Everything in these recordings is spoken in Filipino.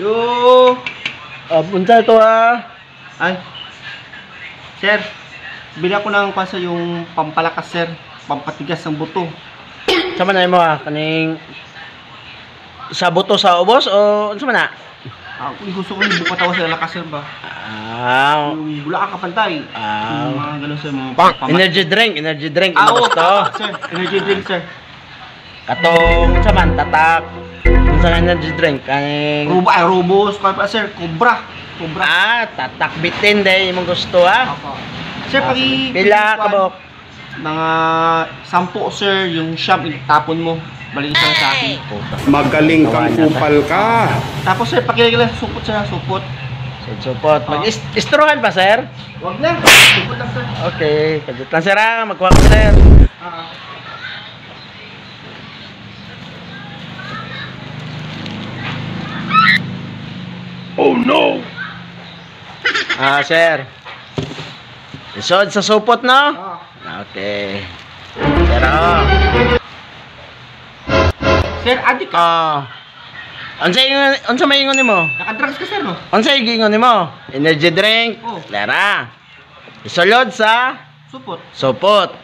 Yo. Punta ito Ay. Sir, bila ko ng pasa yung pampalakas, sir. Pampatigas ng buto. Sama na mo kaning sa buto sa ubos o unsa man na? Gusto ko yung buka tawa sa lakas, sir ba? Yung bula ka kapantay. Yung mga ganun, sir. Energy drink. Sir. Energy drink, sir. Katong unsa man tatak. Unsa energy drink kaning Robos, pa sir, Cobra. Tatak bitin day imong gusto Opo. Sir, pila kabok? Mga 10, sir, yung shop itapon mo. Balik sa akin. Magaling kang kupal ka. Tapos sir, pakilala supot, sir, supot. Supot. Mag-istrohan pa, sir? Wag na. Supot lang, sir. Okay, kadto lang sir magkuha ko, sir. Oh no. Sir. Isod sa supot, no? Okay. Sir, Sir, adik ka. Unsa may ingon nimo? Nakadrugs ka, sir, no? Unsa ingon nimo? Energy drink. Lera. Isulod sa Supot.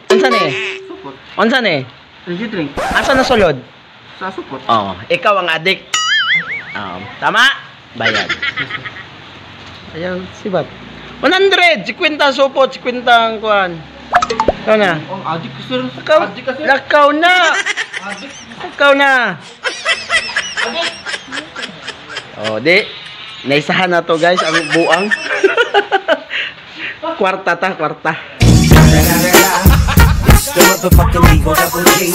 Unsa ni? Supot. Unsa ni? Energy drink. Asa na sulod? Sa supot. Ikaw ang adik. Tama? Bayad. Ayan, sibat. 100! 50 supot, 50 ang kuhan. Ikaw na. Adik ka, sir. Adik ka, sir. Lakaw na! Adik. Lakaw na! Adik. Di. Naisahan na to, guys, ang buang. Kwarta. It's the motherfucking Eagle Double G.